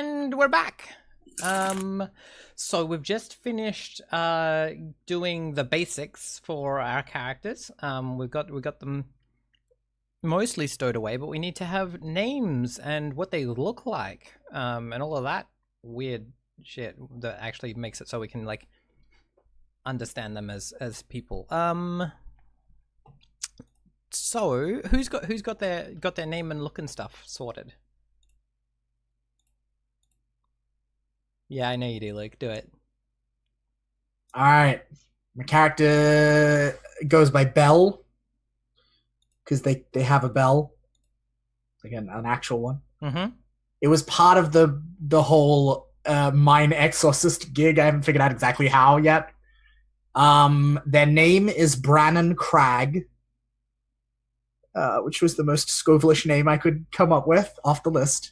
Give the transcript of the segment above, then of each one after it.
And we're back. So we've just finished doing the basics for our characters. We've got them mostly stowed away, but we need to have names and what they look like, and all of that weird shit that actually makes it so we can like understand them as people. So who's got their name and look and stuff sorted? Yeah, I know you do, Luke. Do it. All right. My character goes by Bell because they have a bell, like an actual one. Mm-hmm. It was part of the whole Mine Exorcist gig. I haven't figured out exactly how yet. Their name is Brannon Cragg, which was the most Scovelish name I could come up with off the list.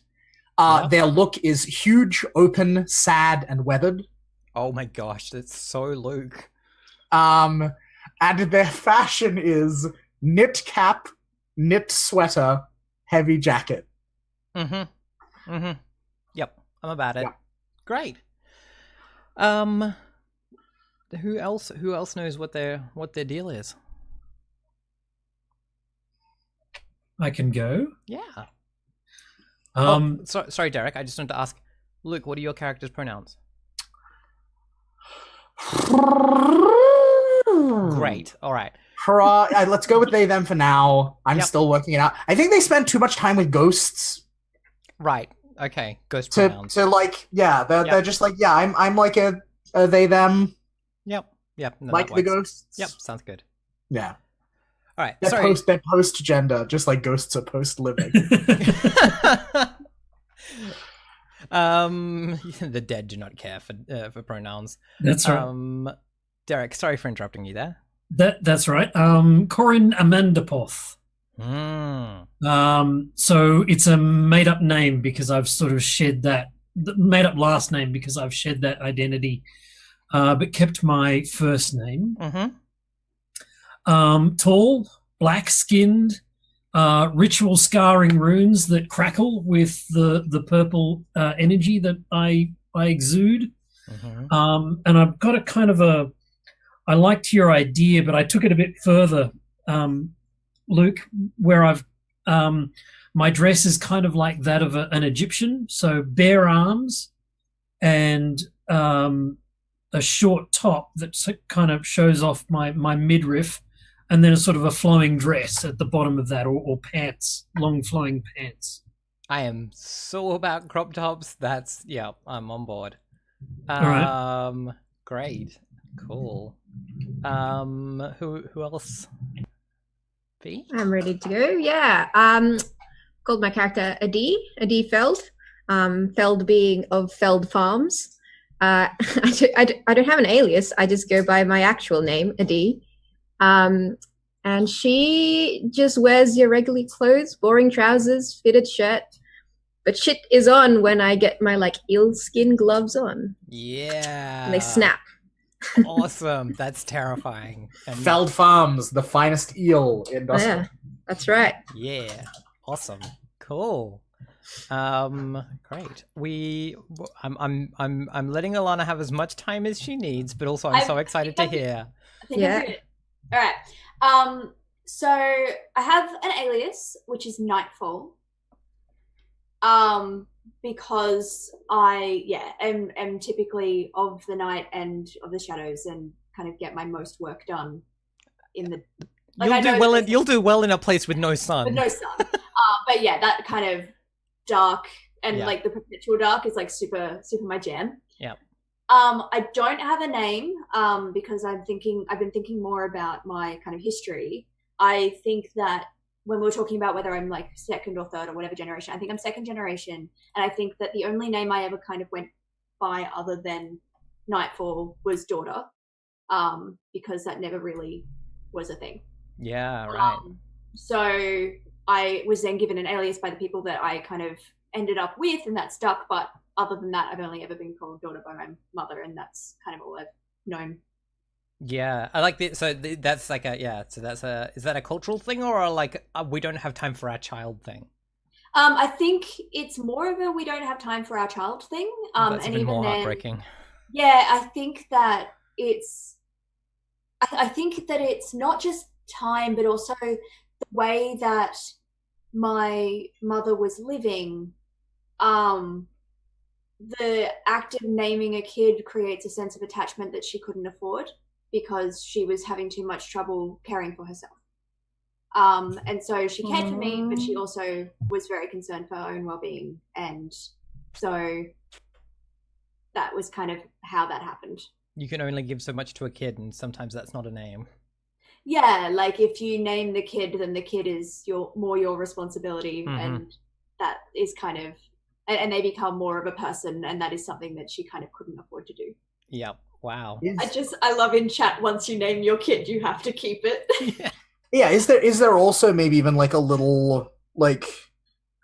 Their look is huge, open, sad, and weathered. Oh my gosh, that's so Luke. And their fashion is knit cap, knit sweater, heavy jacket. Mm-hmm. Mm-hmm. Yep, I'm about it. Yeah. Great. Who else knows what their deal is? I can go. Yeah. So, sorry, Derek. I just wanted to ask, Luke, what are your character's pronouns? Great. All right. Let's go with they, them for now. I'm still working it out. I think they spend too much time with ghosts. Right. Okay. Ghost pronouns. They're just like, I'm like a they, them. Yep. No, like the ghosts. Yep. Sounds good. Yeah. All right. They're post gender, just like ghosts are post living. The dead do not care for pronouns. That's right. Derek, sorry for interrupting you there. That's right. Corin Amandapoth. So it's a made up name because I've sort of shed that made up last name because I've shed that identity, but kept my first name. Mm-hmm. Tall, black-skinned, ritual scarring runes that crackle with the purple energy that I exude. Mm-hmm. And I've got a kind of I liked your idea, but I took it a bit further, Luke, where I've my dress is kind of like that of an Egyptian, so bare arms and a short top that kind of shows off my midriff, and then a sort of a flowing dress at the bottom of that, or pants, long flowing pants. I am so about crop tops. I'm on board. All right. Great. Cool. Who else? B? I'm ready to go. Yeah. Called my character Adi Feld. Feld being of Feld Farms. I don't have an alias. I just go by my actual name, Adi. And she just wears your regular clothes, boring trousers, fitted shirt. But shit is on when I get my like eel skin gloves on. Yeah. And they snap. Awesome. That's terrifying. Feld Farms, the finest eel in Dustin. Yeah, that's right. Yeah. Awesome. Cool. Great. I'm letting Alana have as much time as she needs, but also I'm so excited to hear. Yeah. All right. So I have an alias, which is Nightfall. Because I am typically of the night and of the shadows, and kind of get my most work done in the. You'll do well in a place with no sun. With no sun. But yeah, that kind of dark and like the perpetual dark is like super my jam. Yeah. I don't have a name because I've been thinking more about my kind of history. I think that when we were talking about whether I'm like second or third or whatever generation, I think I'm second generation. And I think that the only name I ever kind of went by other than Nightfall was Daughter, because that never really was a thing. Yeah, right. So I was then given an alias by the people that I kind of ended up with, and that stuck. But other than that, I've only ever been called Daughter by my mother, and that's kind of all I've known. Yeah, I like that. So that's like is that a cultural thing, or like we don't have time for our child thing? I think it's more of a we don't have time for our child thing. That's And even even more then, heartbreaking. yeah, I think that I think that it's not just time, but also the way that my mother was living. Um, the act of naming a kid creates a sense of attachment that she couldn't afford because she was having too much trouble caring for herself. And so she cared for me, but she also was very concerned for her own well-being, and so that was kind of how that happened. You can only give so much to a kid, and sometimes that's not a name. Yeah, like if you name the kid, then the kid is your responsibility, and that is kind of, and they become more of a person, and that is something that she kind of couldn't afford to do. Yep. Wow. I love in chat, once you name your kid, you have to keep it. Yeah, is there also maybe even like a little like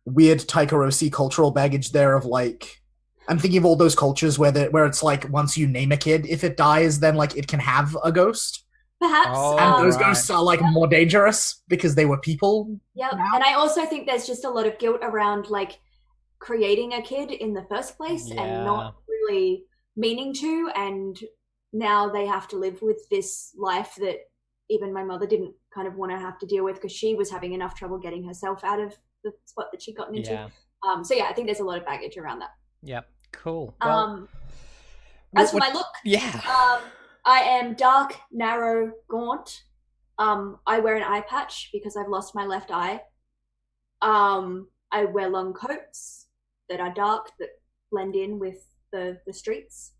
weird Taikarosi cultural baggage there of like, I'm thinking of all those cultures where it's like once you name a kid, if it dies, then like it can have a ghost. Perhaps. Oh, And those right. ghosts are like more dangerous because they were people. Yeah, now. and I also think there's just a lot of guilt around like creating a kid in the first place and not really meaning to, and now they have to live with this life that even my mother didn't kind of want to have to deal with because she was having enough trouble getting herself out of the spot that she'd gotten into. Yeah. So yeah, I think there's a lot of baggage around that. Yep. Cool. Well, as for my look, yeah. I am dark, narrow, gaunt. I wear an eye patch because I've lost my left eye. I wear long coats that are dark, that blend in with the streets.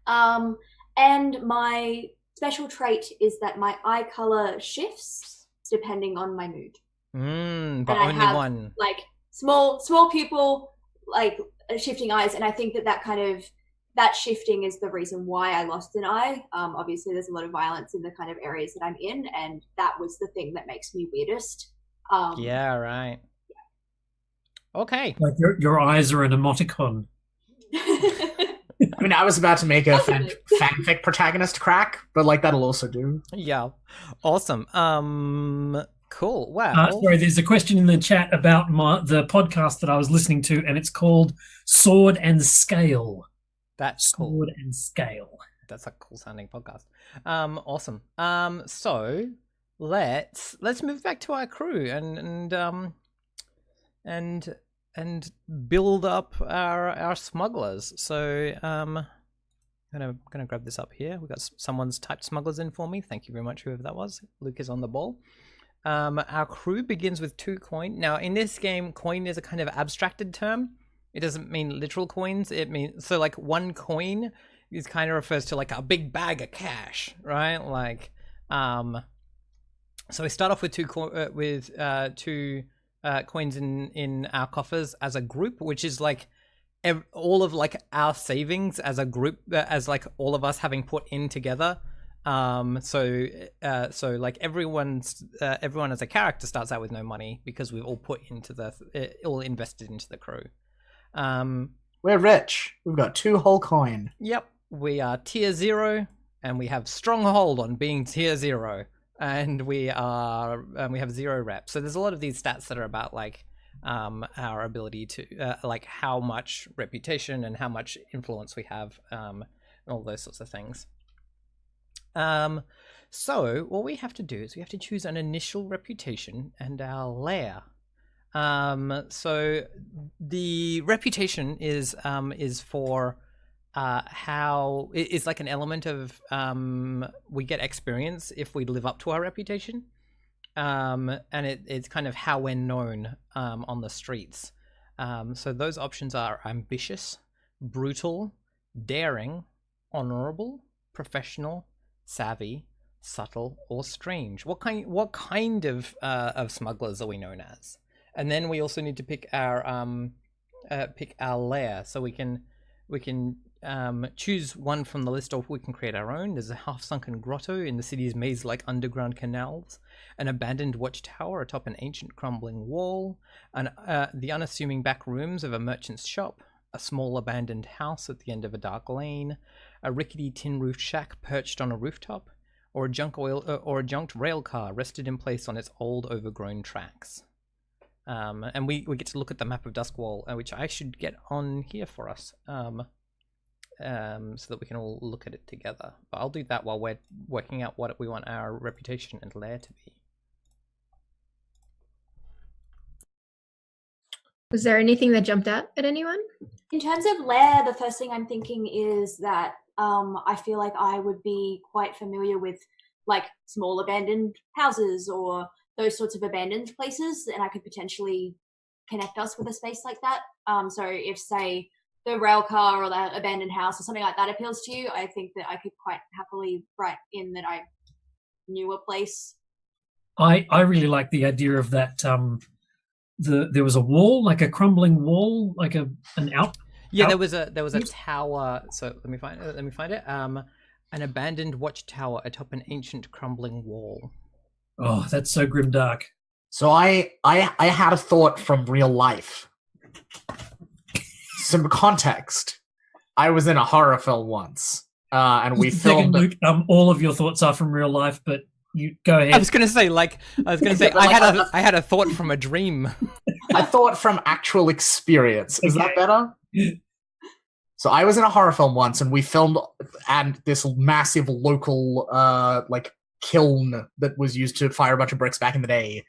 And my special trait is that my eye color shifts depending on my mood. But and only one. Like small pupil, like shifting eyes, and I think that shifting is the reason why I lost an eye. Obviously, there's a lot of violence in the kind of areas that I'm in, and that was the thing that makes me weirdest. Yeah, right. Okay. Like your eyes are an emoticon. I mean, I was about to make a fanfic protagonist crack, but like that'll also do. Yeah. Awesome. Cool. Wow. Sorry, there's a question in the chat about the podcast that I was listening to, and it's called Sword and Scale. That's cool. Sword and Scale. That's a cool sounding podcast. Awesome. So let's move back to our crew and build up our smugglers. So I'm gonna grab this up here. We got someone's typed smugglers in for me. Thank you very much, whoever that was. Luke is on the ball. Our crew begins with 2 coin. Now in this game, coin is a kind of abstracted term. It doesn't mean literal coins. It means, so like 1 coin is kind of refers to like a big bag of cash, right? Like, so we start off with 2 coins in our coffers as a group, which is like all of like our savings as a group, as like all of us having put in together. So like everyone as a character starts out with no money because we've all put into all invested into the crew. We're rich. We've got 2 whole coin. Yep, we are tier 0, and we have stronghold on being tier 0, and we have 0 reps. So there's a lot of these stats that are about like our ability to like how much reputation and how much influence we have, and all those sorts of things. So what we have to do is we have to choose an initial reputation and our lair. So the reputation is for how it's like an element of we get experience if we live up to our reputation, and it's kind of how we're known on the streets. So those options are ambitious, brutal, daring, honorable, professional, savvy, subtle, or strange. What kind of smugglers are we known as? And then we also need to pick our lair, so we can choose one from the list, or we can create our own. There's a half-sunken grotto in the city's maze-like underground canals, an abandoned watchtower atop an ancient crumbling wall, the unassuming back rooms of a merchant's shop, a small abandoned house at the end of a dark lane, a rickety tin-roofed shack perched on a rooftop, or a junked rail car rested in place on its old overgrown tracks. And we get to look at the map of Duskwall, which I should get on here for us, so that we can all look at it together. But I'll do that while we're working out what we want our reputation and lair to be. Was there anything that jumped out at anyone? In terms of lair, the first thing I'm thinking is that I feel like I would be quite familiar with like small abandoned houses or those sorts of abandoned places, and I could potentially connect us with a space like that. So if, say, the rail car or the abandoned house or something like that appeals to you, I think that I could quite happily write in that I knew a place. I really like the idea of that. There was a wall, like a crumbling wall, like an out. Yeah, there was a tower. So let me find it. An abandoned watchtower atop an ancient crumbling wall. Oh, that's so grimdark. So I had a thought from real life. Some context. I was in a horror film once, and we filmed. Luke, all of your thoughts are from real life, but you go ahead. I was gonna say I had a thought from a dream. I thought from actual experience. Is that better? So I was in a horror film once, and we filmed at this massive local like kiln that was used to fire a bunch of bricks back in the day,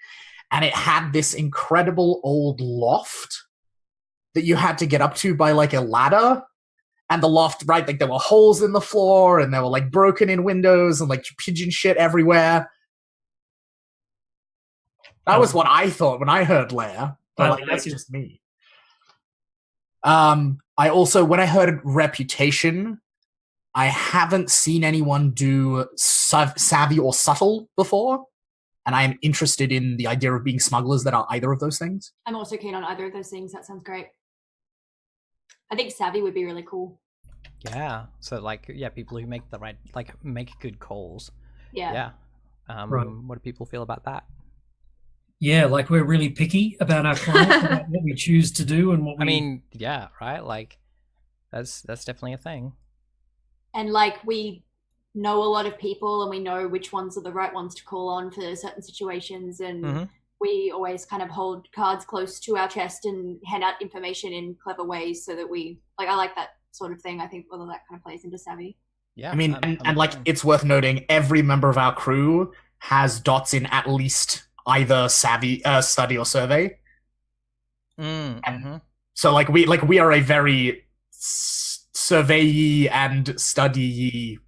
and it had this incredible old loft that you had to get up to by like a ladder. And the loft, right, like there were holes in the floor, and there were like broken in windows and like pigeon shit everywhere. That was what I thought when I heard lair. But like, that's just me. I also, when I heard reputation, I haven't seen anyone do savvy or subtle before, and I am interested in the idea of being smugglers that are either of those things. I'm also keen on either of those things. That sounds great. I think savvy would be really cool. Yeah. So like, yeah, people who make the right, like, make good calls. Yeah. Right. What do people feel about that? Yeah, like we're really picky about our clients, about what we choose to do and what we... I mean, yeah, right? Like, that's definitely a thing. And like, we know a lot of people, and we know which ones are the right ones to call on for certain situations, and we always kind of hold cards close to our chest and hand out information in clever ways, so that we, like, I like that sort of thing. I think whether that kind of plays into savvy. Yeah. I mean, and like, it's worth noting, every member of our crew has dots in at least either savvy, study, or survey. So like we are a very survey and study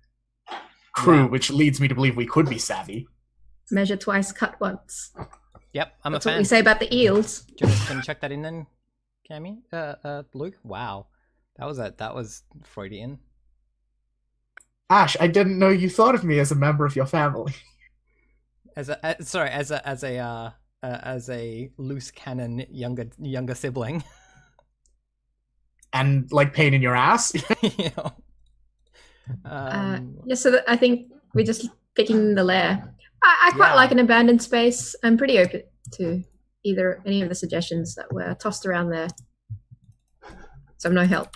crew, which leads me to believe we could be savvy. Measure twice, cut once. Yep, I'm That's a fan. what we say about the eels. Can you check that in then, Cammy? Luke? Wow. That was Freudian. Ash, I didn't know you thought of me as a member of your family. As a loose cannon younger sibling. And like pain in your ass. Yeah. So I think we're just picking the lair. I quite like an abandoned space. I'm pretty open to any of the suggestions that were tossed around there. So I'm no help.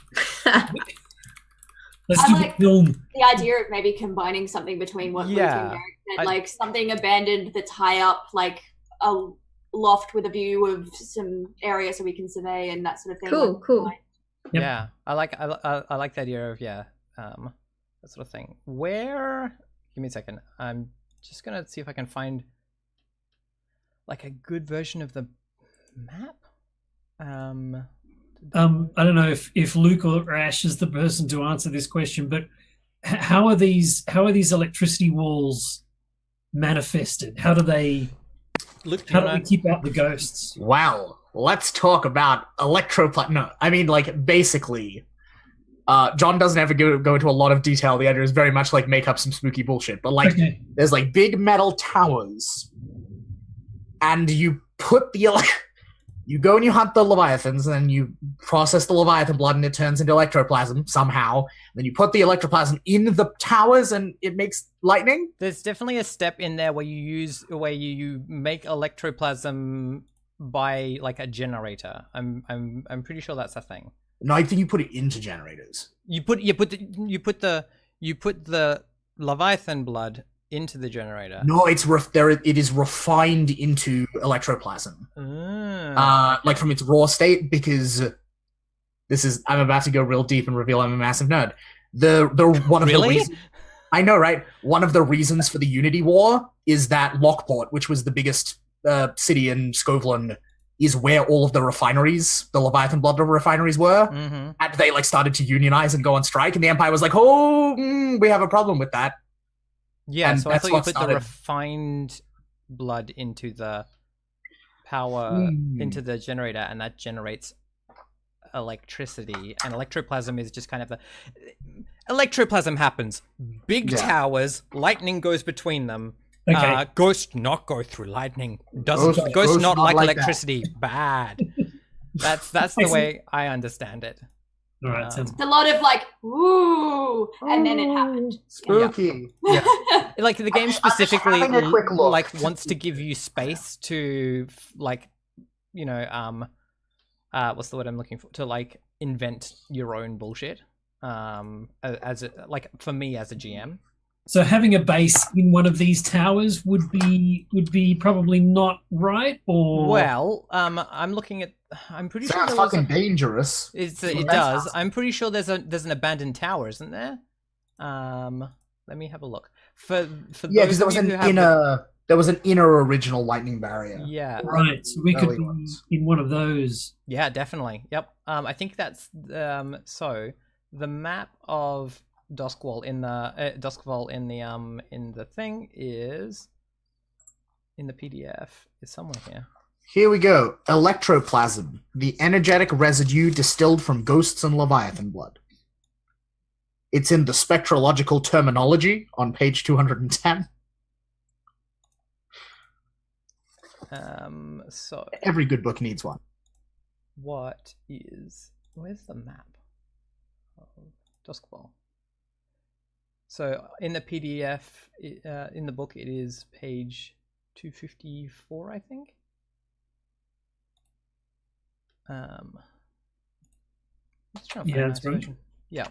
Let's do the film. The idea of maybe combining something between what Luke and Derek said, like something abandoned that's high up, like a loft with a view of some area so we can survey and that sort of thing. Cool. Yep. Yeah, I like the idea of that sort of thing. Where? Give me a second. I'm just gonna see if I can find like a good version of the map. I don't know if Luke or Ash is the person to answer this question, but how are these electricity walls manifested? How do they keep out the ghosts? Wow, let's talk about No, I mean, like, basically, John doesn't ever go into a lot of detail. The idea is very much like make up some spooky bullshit, but like, there's like big metal towers, and you put you go and you hunt the leviathans, and then you process the leviathan blood, and it turns into ectoplasm somehow. Then you put the ectoplasm in the towers, and it makes lightning. There's definitely a step in there where you make ectoplasm by like a generator. I'm pretty sure that's a thing. No, I think you put it into generators. You put the leviathan blood into the generator. No, it's it is refined into electroplasm. Like from its raw state, because I'm about to go real deep and reveal I'm a massive nerd. The one of the Really? reasons I know, right? One of the reasons for the Unity War is that Lockport, which was the biggest city in Scotland, is where all of the refineries, the Leviathan Blood refineries were, and they like started to unionize and go on strike, and the Empire was like, "Oh, we have a problem with that." Yeah, And so I that's thought you what put the started- refined blood into the power into the generator, and that generates electricity. And electroplasm is just kind of the electroplasm happens. Big towers, lightning goes between them. Okay. Ghost not go through lightning. Ghost Ghost not like that. electricity. Bad. That's the way I understand it. All right. Sounds It's a lot of like, woo, and then it happened. Spooky. Yeah. Like the game specifically having a quick look. like wants to give you space to like, you know, what's the word I'm looking for? To like invent your own bullshit. As like for me as a GM. So having a base in one of these towers would be probably not right, or Well, I'm looking at. I'm pretty sure Sounds there was fucking dangerous. it That's does. awesome. I'm pretty sure there's an abandoned tower, isn't there? Let me have a look. For Yeah, those because there of was you an who have inner original lightning barrier. yeah, right? So we could Early be ones. in one of those. yeah, definitely. Yep. I think that's so the map of Duskwall in the in the thing is in the PDF is somewhere here. Here we go. Electroplasm, the energetic residue distilled from ghosts and Leviathan blood. It's in the spectrological terminology on page 210. So Every good book needs one. where's the map of Duskwall? So in the PDF, in the book, it is page 254, I think. Let's try and find a that's nice right. version. Yeah.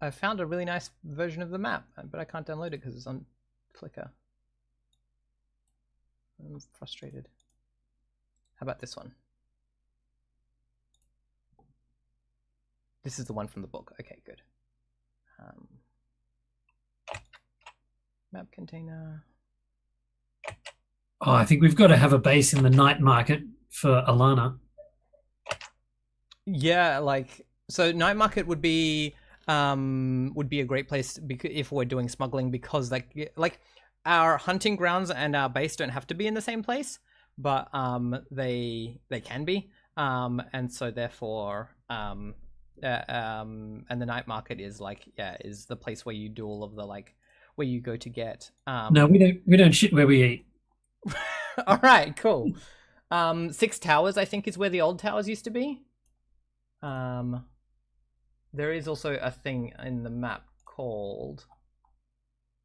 I found a really nice version of the map, but I can't download it because it's on Flickr. I'm frustrated. How about this one? This is the one from the book. Okay, good. Map container. Oh, I think we've got to have a base in the night market for Alana. Yeah, like so. Night market would be a great place if we're doing smuggling, because like our hunting grounds and our base don't have to be in the same place, but they can be, and so therefore and the night market is is the place where you do all of the where you go to get No, we don't shit where we eat. all right, cool. 6 Towers I think is where the old towers used to be. There is also a thing in the map called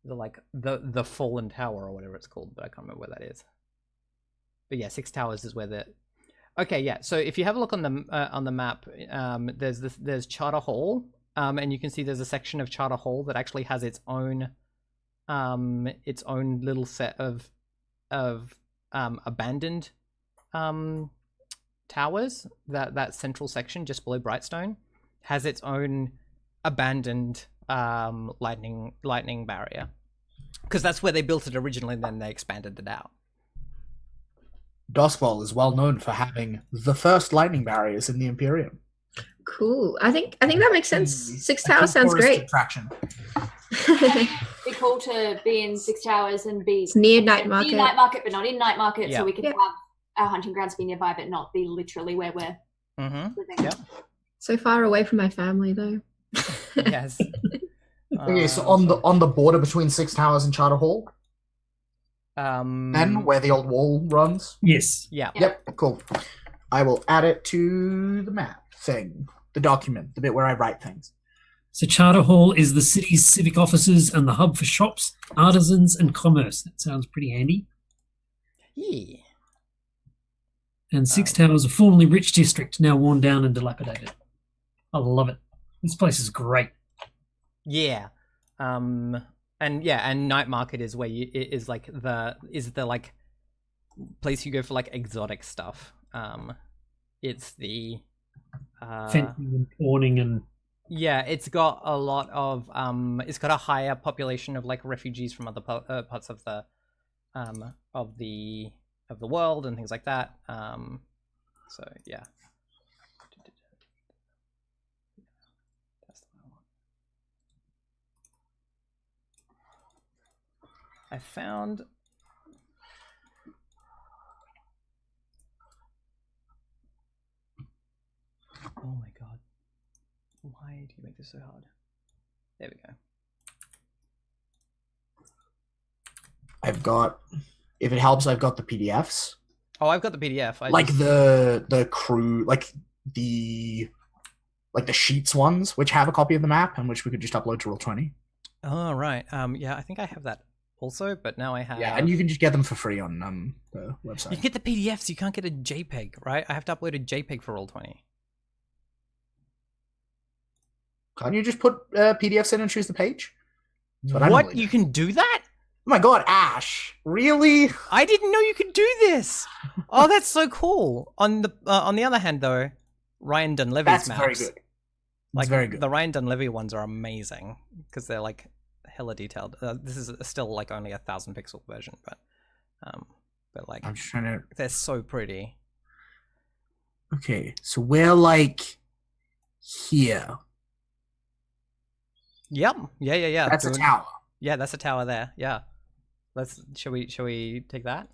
the Fallen Tower or whatever it's called, but I can't remember where that is. But yeah, 6 Towers is where the. Okay, yeah. So if you have a look on the map, there's Charter Hall, and you can see there's a section of Charter Hall that actually has its own little set of abandoned towers. That central section just below Brightstone has its own abandoned lightning barrier, because that's where they built it originally, and then they expanded it out. Doskwall is well known for having the first lightning barriers in the Imperium. Cool. I think that makes sense. 6 Towers sounds Tourist great. attraction. Be cool to be in 6 Towers and be It's near night market. near night market, but not in night market, Yeah. so we can Yeah. have our hunting grounds be nearby, but not be literally where we're Mm-hmm. living. Yep. So far away from my family, though. Yes. Okay, so on the border between 6 Towers and Charter Hall, then where the old wall runs. Yes. yeah. Yep, cool. I will add it to the map thing, the document, the bit where I write things. So Charter Hall is the city's civic offices and the hub for shops, artisans, and commerce. That sounds pretty handy. Yeah. And 6 Towers, a formerly rich district, now worn down and dilapidated. I love it. This place is great. Yeah. And yeah, and night market is where is the like place you go for like exotic stuff. It's the Fencing and pawning and yeah, it's got a lot of it's got a higher population of like refugees from other parts of the world and things like that. So yeah. That's the one I want. I found oh my god. Why do you make this so hard? There we go. I've got, if it helps, I've got the PDFs. Oh, I've got the PDF. The crew, like the sheets ones, which have a copy of the map and which we could just upload to Roll20. Oh right. Yeah, I think I have that also, but now I have. Yeah, and you can just get them for free on the website. You can get the PDFs. You can't get a JPEG, right? I have to upload a JPEG for Roll20. Can't you just put PDFs in and choose the page? What? You can do that? Oh my god, Ash! Really? I didn't know you could do this. Oh, that's so cool. On the other hand, though, Ryan Dunleavy's That's maps, very good. Like very good. The Ryan Dunleavy ones are amazing because they're like hella detailed. This is still like only 1,000 pixel version, but like I'm just trying to. they're so pretty. Okay, so we're like here. Yep. Yeah. That's a tower. Yeah, that's a tower there. Yeah. Shall we take that?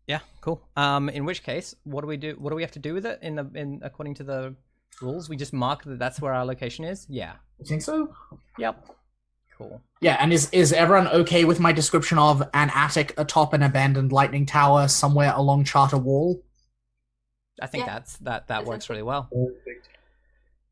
Yeah, cool. In which case, what do we do? What do we have to do with it according to the rules? We just mark that that's where our location is. Yeah. You think so? Yep. Cool. Yeah, and is everyone okay with my description of an attic atop an abandoned lightning tower somewhere along Charter Wall? I think Yeah. that works really well.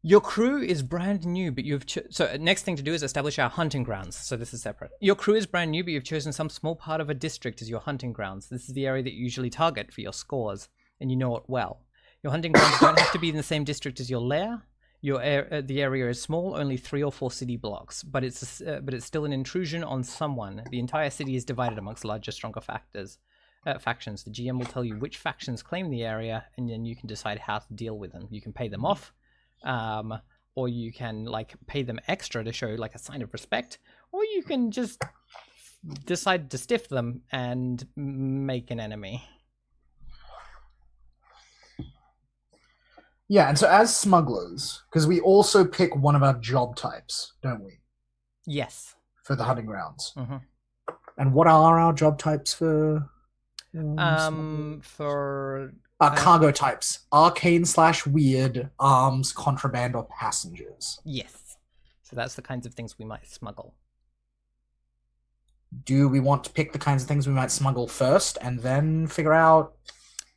Your crew is brand new, but so next thing to do is establish our hunting grounds. So this is separate. Your crew is brand new, but you've chosen some small part of a district as your hunting grounds. This is the area that you usually target for your scores, and you know it well. Your hunting grounds don't have to be in the same district as your lair. The area is small, only 3 or 4 city blocks, but it's still an intrusion on someone. The entire city is divided amongst larger, stronger factions. The GM will tell you which factions claim the area, and then you can decide how to deal with them. You can pay them off. Or you can like pay them extra to show like a sign of respect, or you can just decide to stiff them and make an enemy. Yeah, and so as smugglers, because we also pick one of our job types, don't we? Yes. For the hunting grounds. Mm-hmm. And what are our job types for? For cargo types: arcane/weird, arms, contraband, or passengers. Yes. So that's the kinds of things we might smuggle. Do we want to pick the kinds of things we might smuggle first, and then figure out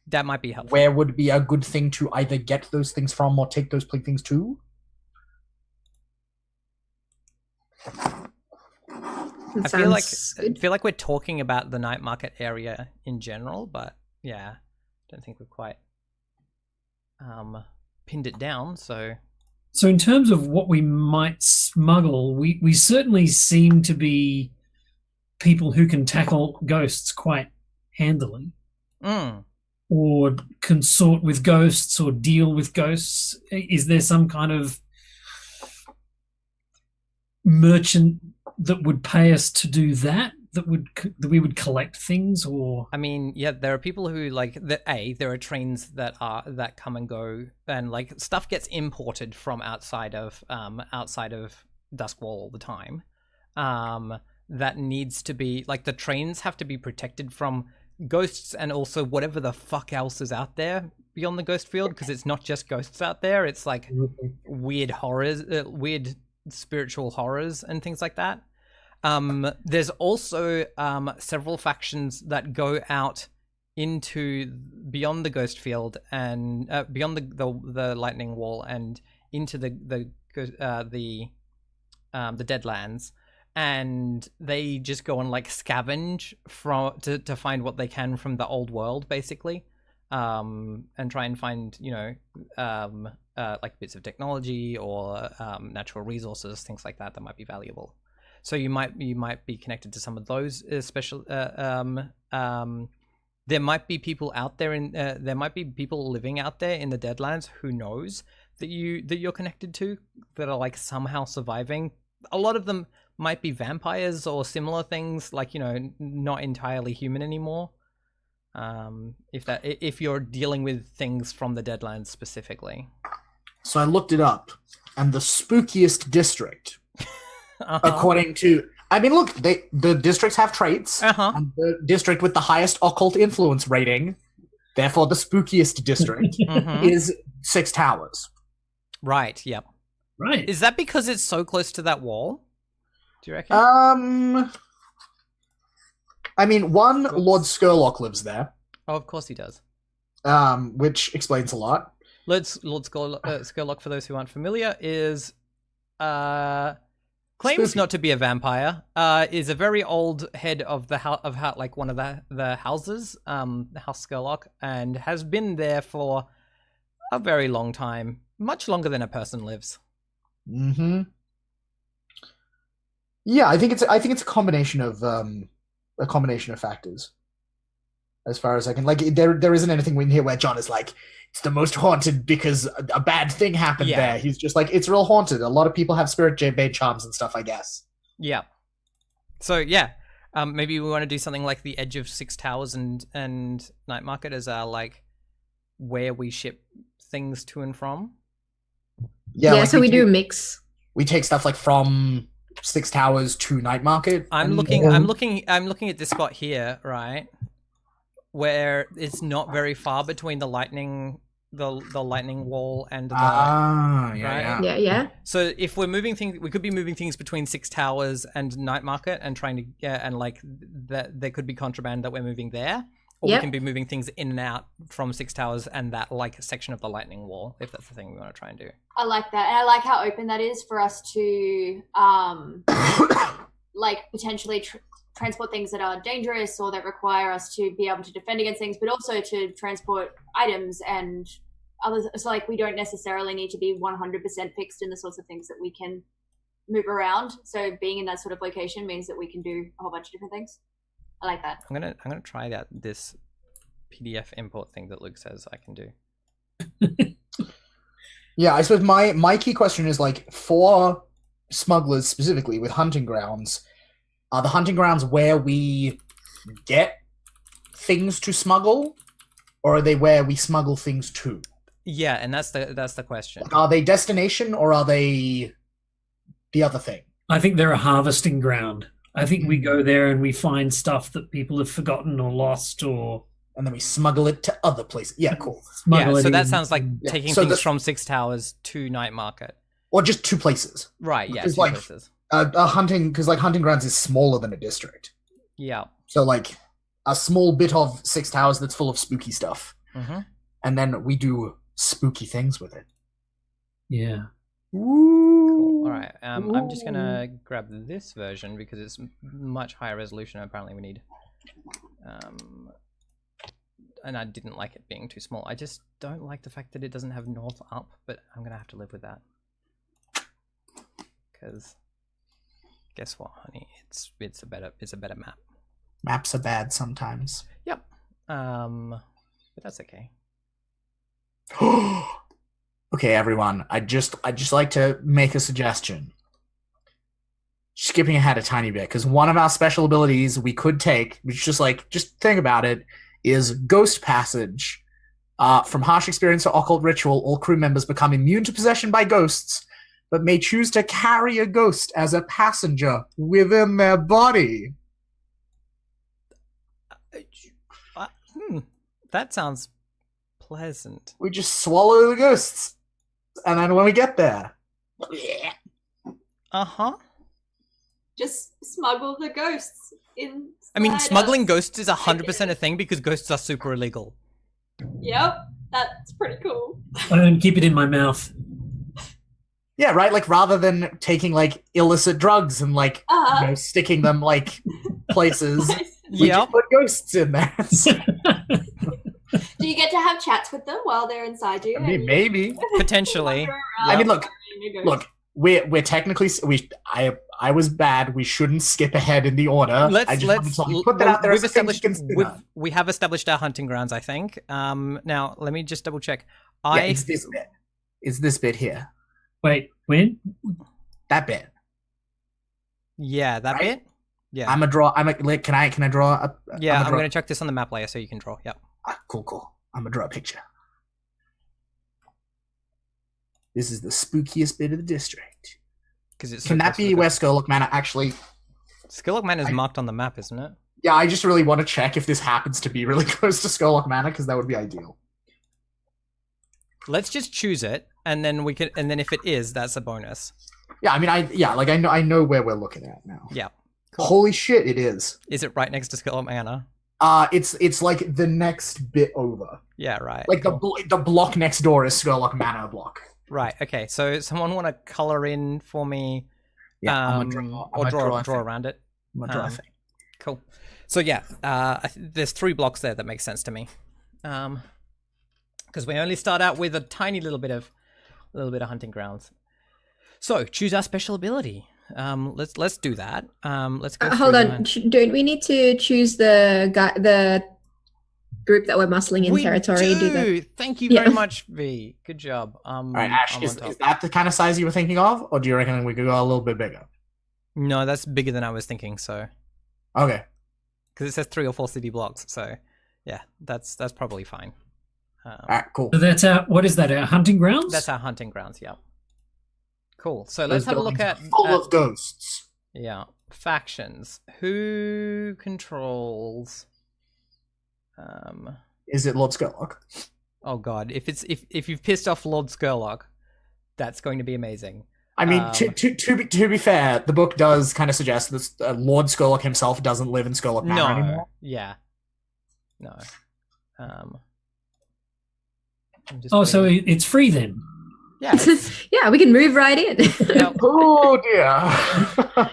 that might be helpful? Where would be a good thing to either get those things from or take those things to? I feel like we're talking about the night market area in general, but yeah, don't think we've quite pinned it down. So in terms of what we might smuggle, we certainly seem to be people who can tackle ghosts quite handily, or consort with ghosts or deal with ghosts. Is there some kind of merchant that would pay us to do that we would collect things? Or I mean, yeah, there are people who like there are trains that come and go, and like stuff gets imported from outside of Duskwall all the time. That needs to be like, the trains have to be protected from ghosts and also whatever the fuck else is out there beyond the ghost field, because it's not just ghosts out there, it's like weird horrors, weird spiritual horrors and things like that. There's also several factions that go out into beyond the ghost field and beyond the lightning wall and into the Deadlands, and they just go on like scavenge to find what they can from the old world, basically. and try and find, like bits of technology or natural resources, things like that might be valuable. So you might be connected to some of those special. There might be people out there there might be people living out there in the Deadlands who knows that you're connected to, that are like somehow surviving. A lot of them might be vampires or similar things, like, not entirely human anymore. If you're dealing with things from the Deadlands specifically. So I looked it up, and the spookiest district, according to, I mean, look, the districts have traits, and the district with the highest occult influence rating, therefore the spookiest district, is Six Towers. Right. Yep. Right. Is that because it's so close to that wall? Do you reckon? I mean, Lord Skurlock lives there. Oh, of course he does. Which explains a lot. Lord Skurlock, for those who aren't familiar, is claims Spooky. not to be a vampire. Is a very old head of like one of the houses, the House Skurlock, and has been there for a very long time, much longer than a person lives. Mm-hmm. Yeah, I think it's a combination of factors. As far as I can, like, there isn't anything in here where John is like, it's the most haunted because a bad thing happened there. He's just like, it's real haunted. A lot of people have spirit bait charms and stuff, I guess. Yeah. So yeah, maybe we want to do something like the edge of Six Towers and Night Market as our, like, where we ship things to and from. Yeah, like so we do a mix. We take stuff like from Six Towers to Night Market. I'm looking at this spot here, right, where it's not very far between the lightning wall and the right? Yeah. So if we're moving things, we could be moving things between Six Towers and Night Market and trying to and like that there could be contraband that we're moving there, or we can be moving things in and out from Six Towers and that, like, section of the lightning wall, if that's the thing we want to try and do. I like that, and I like how open that is for us to like potentially transport things that are dangerous or that require us to be able to defend against things, but also to transport items and others. So, like, we don't necessarily need to be 100% fixed in the sorts of things that we can move around. So being in that sort of location means that we can do a whole bunch of different things. I like that. I'm gonna try this PDF import thing that Luke says I can do. Yeah, I suppose my key question is, like, for smugglers specifically with hunting grounds, are the hunting grounds where we get things to smuggle, or are they where we smuggle things to? Yeah, and that's the question. Like, are they destination, or are they the other thing? I think they're a harvesting ground. I think we go there and we find stuff that people have forgotten or lost, and then we smuggle it to other places. Yeah, cool. Yeah, so that sounds like taking things from Six Towers to Night Market. Or just two places. Right, yeah, two places. Because hunting grounds is smaller than a district. Yeah. So, like, a small bit of Six Towers that's full of spooky stuff. Mm-hmm. And then we do spooky things with it. Yeah. Ooh. Cool. All right. I'm just gonna grab this version because it's much higher resolution. Apparently, we need. And I didn't like it being too small. I just don't like the fact that it doesn't have north up, but I'm gonna have to live with that. Because guess what, honey? It's a better map. Maps are bad sometimes. Yep. But that's okay. Okay, everyone. I just like to make a suggestion. Skipping ahead a tiny bit, because one of our special abilities we could take, which just think about it, is Ghost Passage. From harsh experience or occult ritual, all crew members become immune to possession by ghosts, but may choose to carry a ghost as a passenger within their body. That sounds pleasant. We just swallow the ghosts, and then when we get there... Uh-huh. Just smuggle the ghosts in. I mean, smuggling ghosts is 100% a thing because ghosts are super illegal. Yep, that's pretty cool. I don't keep it in my mouth. Yeah, right? Like, rather than taking, like, illicit drugs and, like, sticking them, like, places, we just put ghosts in there. Do you get to have chats with them while they're inside you? I mean, maybe. Potentially. I mean, Yep. look. We're technically I was bad. We shouldn't skip ahead in the order. I just wanted to put that out there. We've established we have established our hunting grounds, I think. Now let me just double check. It's this bit. It's this bit here. Wait, when? That bit. Yeah, that Right? bit. Yeah. I'm a draw. Can I draw a? Yeah, I'm going to check this on the map layer so you can draw. Yep. Cool. I'm gonna draw a picture. This is the spookiest bit of the district. Can that be where Skurlock Manor actually? Skurlock Manor is marked on the map, isn't it? Yeah, I just really want to check if this happens to be really close to Skurlock Manor because that would be ideal. Let's just choose it, and then if it is, that's a bonus. Yeah, I mean, I know where we're looking at now. Yeah. Cool. Holy shit, it is. Is it right next to Skurlock Manor? It's like the next bit over. Yeah, right. Like cool. the block next door is Skurlock Manor block. Right. Okay. So, someone want to color in for me? Yeah, draw around it. I'm gonna draw a thing. Cool. So yeah, there's 3 blocks there that make sense to me, because we only start out with a tiny little bit of hunting grounds. So choose our special ability. Let's do that. Let's go. Hold on. Don't we need to choose the group that we're muscling in territory? Do that. Thank you very much, V. Good job. All right, Ash, is that the kind of size you were thinking of, or do you reckon we could go a little bit bigger? No, that's bigger than I was thinking. So. Okay. Because it says 3 or 4 city blocks, so yeah, that's probably fine. All right, cool. So that's what is that? Our hunting grounds? That's our hunting grounds. Yeah. Cool. So let's have a look at full of ghosts. Yeah, factions. Who controls? Is it Lord Skurlock? Oh God, if you've pissed off Lord Skurlock, that's going to be amazing. I mean, to be fair, the book does kind of suggest that Lord Skurlock himself doesn't live in Skurlock Manor anymore. Yeah. No. So it's free then? Yeah. Yeah, we can move right in. Oh dear.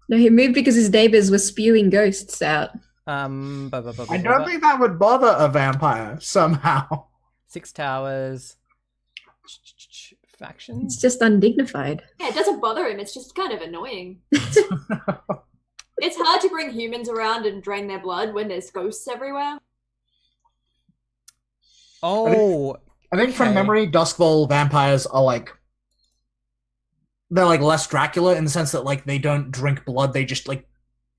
No, he moved because his neighbors were spewing ghosts out. I don't think that would bother a vampire somehow. 6 towers. Factions. It's just undignified. Yeah, it doesn't bother him. It's just kind of annoying. It's hard to bring humans around and drain their blood when there's ghosts everywhere. Oh, I think from memory, Duskfall vampires are they're less Dracula in the sense that they don't drink blood; they just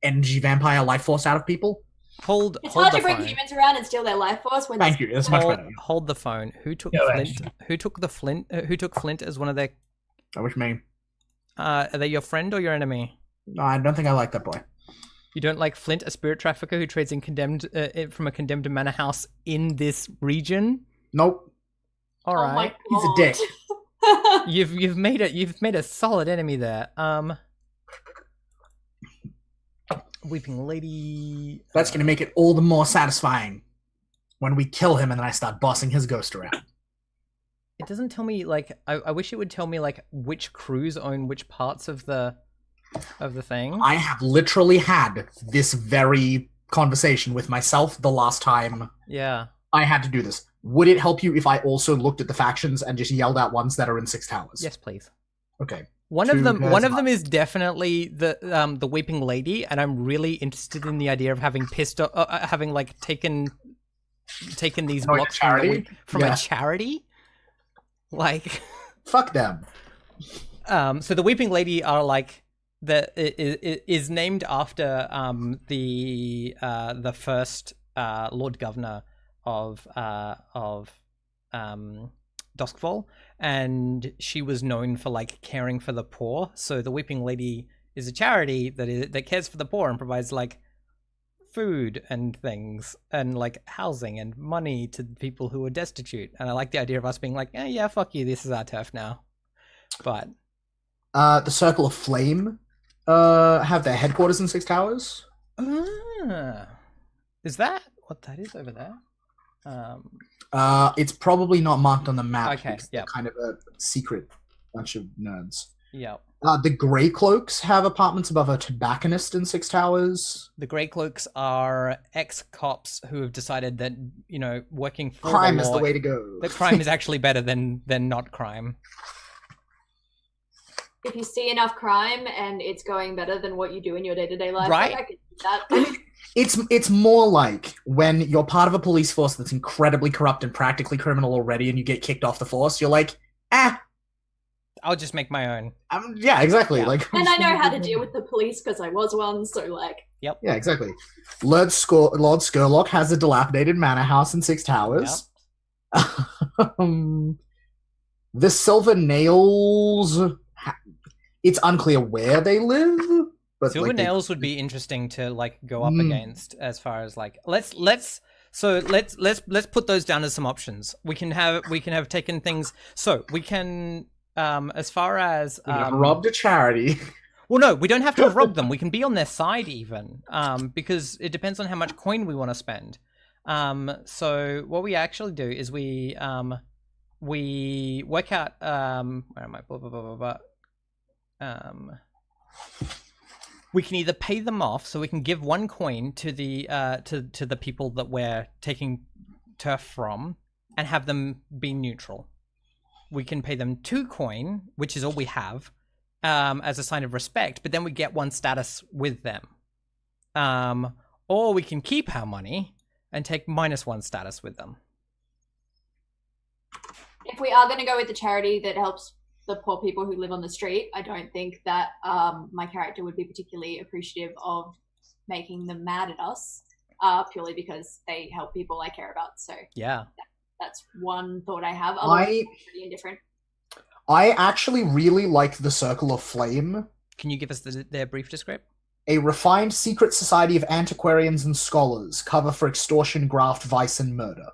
energy vampire life force out of people. It's hard to bring humans around and steal their life force. Thank you. It's much better. Hold the phone. Who took Flint? Who took the Flint? Who took Flint as one of their? Which me? Are they your friend or your enemy? No, I don't think I like that boy. You don't like Flint, a spirit trafficker who trades in from a condemned manor house in this region? Nope. All right. He's a dick. You've made a solid enemy there. Weeping Lady. That's going to make it all the more satisfying when we kill him and then I start bossing his ghost around. It doesn't tell me I wish it would tell me which crews own which parts of the thing. I have literally had this very conversation with myself the last time. Yeah. I had to do this. Would it help you if I also looked at the factions and just yelled out ones that are in 6 towers? Yes, please. Okay. One of them is definitely the Weeping Lady, and I'm really interested in the idea of having taken these blocks from a charity. Fuck them. So the Weeping Lady are is named after the first Lord Governor of Duskfall, and she was known for caring for the poor. So the Weeping Lady is a charity that cares for the poor and provides food and things and housing and money to people who are destitute. And I like the idea of us being yeah, fuck you, this is our turf now. But the Circle of Flame have their headquarters in 6 towers. Is that what that is over there? It's probably not marked on the map. Okay, yeah. Kind of a secret bunch of nerds. Yeah. The Grey Cloaks have apartments above a tobacconist in Six Towers. The Grey Cloaks are ex-cops who have decided that, working for Crime the is law, the way to go. that crime is actually better than not crime. If you see enough crime and it's going better than what you do in your day-to-day life, Right. like, I can do that. It's more like when you're part of a police force that's incredibly corrupt and practically criminal already, and you get kicked off the force. You're like, I'll just make my own. yeah, exactly. Yeah. Like, And I know how to deal with the police because I was one, so like. Yeah, exactly. Lord Skurlock has a dilapidated manor house in Six Towers. The Silver Nails. It's unclear where they live. But Silver like, Nails would be interesting to like go up against as far as like let's put those down as some options. We can have taken things. So we can as far as robbed a charity. Well, no, we don't have to have robbed them. We can be on their side even, because it depends on how much coin we want to spend. So what we actually do is we work out where am I? Blah, blah, blah, blah, blah. We can either pay them off, so we can give 1 coin to the to the people that we're taking turf from, and have them be neutral. We can pay them 2 coin, which is all we have, as a sign of respect, but then we get 1 status with them. Or we can keep our money and take -1 status with them. If we are going to go with the charity that helps the poor people who live on the street, I don't think that my character would be particularly appreciative of making them mad at us, purely because they help people I care about. So yeah, that's one thought I have. I'm pretty indifferent. I actually really like the Circle of Flame. Can you give us their brief description? A refined secret society of antiquarians and scholars, cover for extortion, graft, vice, and murder.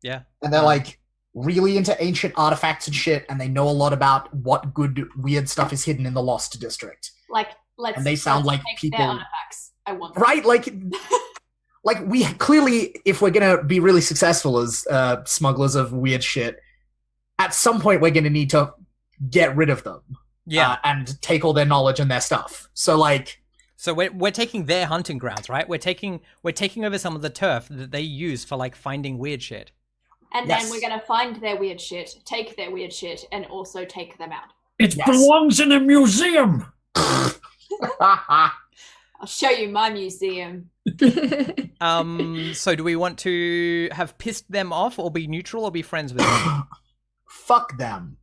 Yeah. And they're like really into ancient artifacts and shit, and they know a lot about what good weird stuff is hidden in the Lost District. Like, and they sound like take people. their artifacts. I want them. Right? Like we clearly, if we're gonna be really successful as smugglers of weird shit, at some point we're gonna need to get rid of them. Yeah. And take all their knowledge and their stuff. So like. So we're taking their hunting grounds, right? We're taking over some of the turf that they use for like finding weird shit. And then we're going to find their weird shit, take their weird shit, and also take them out. It belongs in a museum. I'll show you my museum. So do we want to have pissed them off, or be neutral, or be friends with them? Fuck them.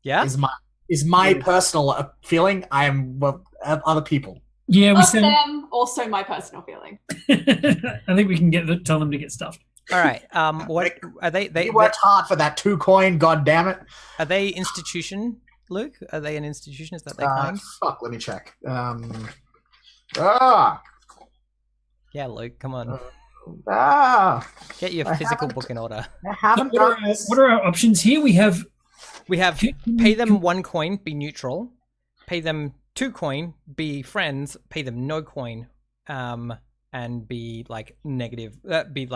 Yeah? Is my personal feeling. I am other people. Yeah, we Fuck said. them, also my personal feeling. I think we can tell them to get stuffed. All right. What are they? You worked hard for that 2 coin. God damn it. Are they institution, Luke? Are they an institution? Is that their kind? Fuck. Let me check. Yeah, Luke. Come on. Get your physical book in order. I haven't done this. What are our options here? We have pay them 1 coin, be neutral. Pay them 2 coin, be friends. Pay them no coin, and be like negative. Be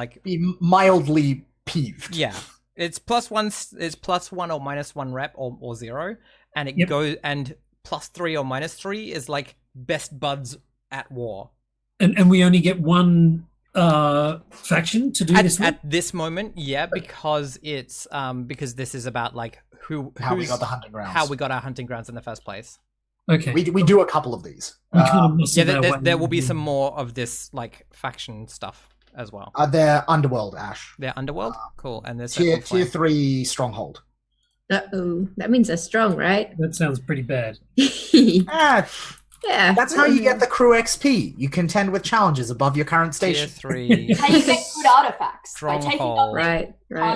mildly peeved. Yeah, it's +1. It's +1 or -1 rep or 0, and it goes and +3 or -3 is like best buds at war. And we only get 1 faction to do this at this moment. Yeah, because it's because this is about like how we got the hunting grounds. How we got our hunting grounds in the first place. Okay, we do a couple of these. There will be some more of this like faction stuff as well. They're Underworld, Ash. They're Underworld, cool. And there's tier 3 Stronghold. Uh-oh, that means they're strong, right? That sounds pretty bad. Yeah. That's how you get the crew XP. You contend with challenges above your current station. Tier 3. How you get good artifacts by taking Stronghold. up Right.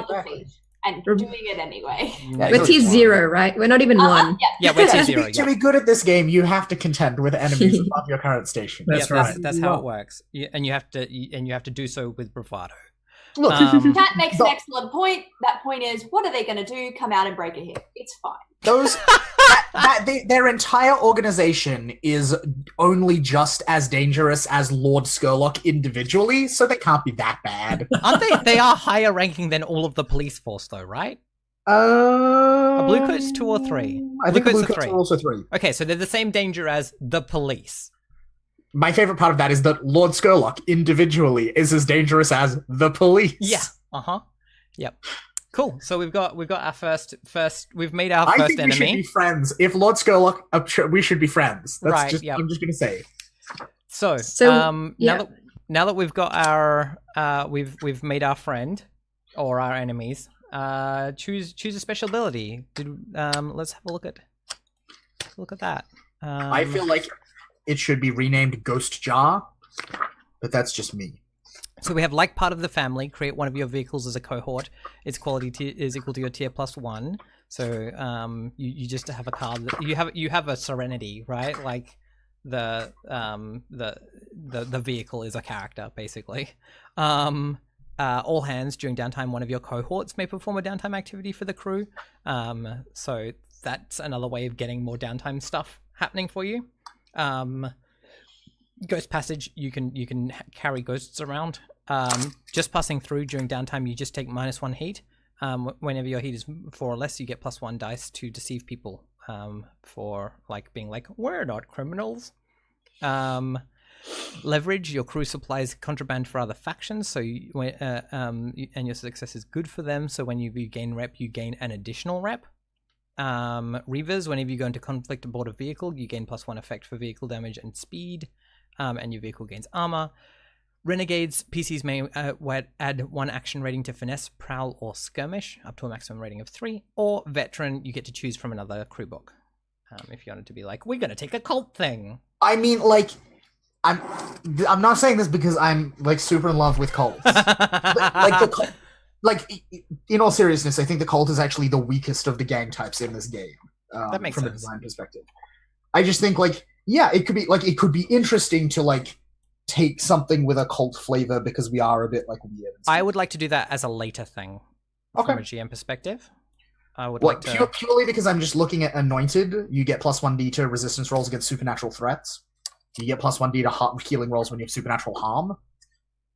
defeat and doing it anyway. We're tier 0, right? We're not even 1. Yeah, we're tier 0. To be good at this game, you have to contend with enemies above your current station. That's right. That's how it works. And you have to do so with bravado. Look, Kat makes an excellent point. That point is, what are they going to do? Come out and break a hip. It's fine. Those their entire organization is only just as dangerous as Lord Skurlock individually, so they can't be that bad. Aren't they? They are higher ranking than all of the police force, though, right? A blue coat's 2 or 3? I think coat's blue a coats 3. are also 3. Okay, so they're the same danger as the police. My favorite part of that is that Lord Skurlock individually is as dangerous as the police. Yeah. Yep. Cool. So we've got our first. We've made our I first think enemy. we should be friends. If Lord Skurlock, we should be friends. That's Right, just. yep. I'm just gonna say. So, yeah. now that we've got our we've made our friend or our enemies. Choose a special ability. Let's have a look at that. I feel like it should be renamed Ghost Jar, but that's just me. So we have like part of the family. Create one of your vehicles as a cohort. Its quality is equal to your tier +1. So you just have a card. You have a Serenity, right? Like the vehicle is a character basically. All hands during downtime, one of your cohorts may perform a downtime activity for the crew. So that's another way of getting more downtime stuff happening for you. Ghost passage, you can carry ghosts around. Just passing through during downtime, you just take -1 heat. Whenever your heat is 4 or less, you get +1 dice to deceive people. For like being like, we're not criminals. Leverage, your crew supplies contraband for other factions, so and your success is good for them, so when you gain rep, you gain an additional rep. Reavers, whenever you go into conflict aboard a vehicle, you gain +1 effect for vehicle damage and speed, and your vehicle gains armor. Renegades, PCs may add 1 action rating to Finesse, Prowl, or Skirmish, up to a maximum rating of 3, or Veteran, you get to choose from another crew book. If you wanted to be like, we're gonna take a cult thing. I mean, like, I'm not saying this because I'm like super in love with cults. In all seriousness, I think the cult is actually the weakest of the gang types in this game. That makes from sense. a design perspective. I just think it could be interesting to like take something with a cult flavor because we are a bit like weird. I would like to do that as a later thing from a GM perspective. I would like to purely because I'm just looking at Anointed. You get +1d to resistance rolls against supernatural threats. You get +1d to healing rolls when you have supernatural harm.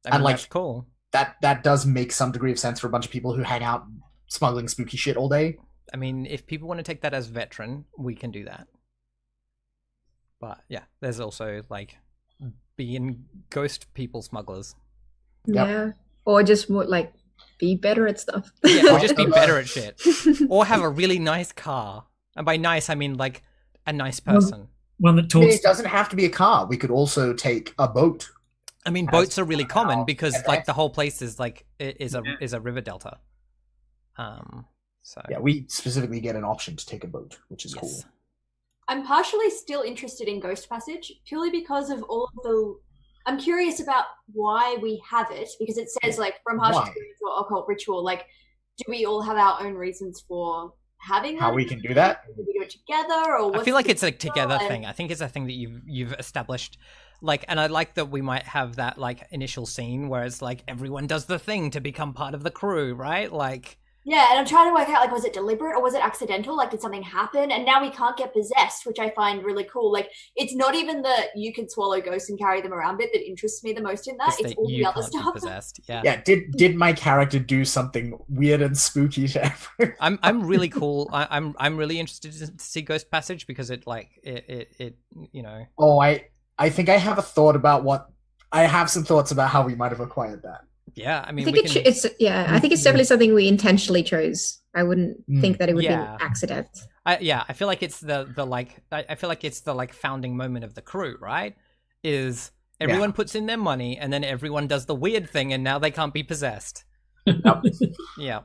That's cool. That does make some degree of sense for a bunch of people who hang out smuggling spooky shit all day. I mean, if people want to take that as Veteran, we can do that. But yeah, there's also like being ghost people smugglers. Yeah, or just more like be better at stuff. Yeah, or just be better at shit. Or have a really nice car. And by nice, I mean like a nice person. One that talks. It doesn't have to be a car. We could also take a boat. I mean, boats are really common because like the whole place is like is a river delta. So yeah, we specifically get an option to take a boat, which is cool. I'm partially still interested in Ghost Passage purely because of all of the. I'm curious about why we have it because it says like from harsh experience or occult ritual. Like, do we all have our own reasons for having how we can do that? Do we do it together, or I feel like it's a together thing. I think it's a thing that you've established. Like, and I like that we might have that like initial scene where it's like everyone does the thing to become part of the crew, right? Like. Yeah, and I'm trying to work out, like, was it deliberate or was it accidental? Like, did something happen? And now we can't get possessed, which I find really cool. Like, it's not even the you can swallow ghosts and carry them around bit that interests me the most in that. It's all the other stuff. Possessed. Yeah. Yeah. Did my character do something weird and spooky to everyone? I'm really cool. I'm really interested to see Ghost Passage because it you know. Oh, I think I have a thought about I have some thoughts about how we might have acquired that. Yeah, I mean, I think I think it's definitely something we intentionally chose. I wouldn't think that it would be an accident. I feel like it's the I feel like it's the like founding moment of the crew, right? Is everyone puts in their money and then everyone does the weird thing and now they can't be possessed. Yeah.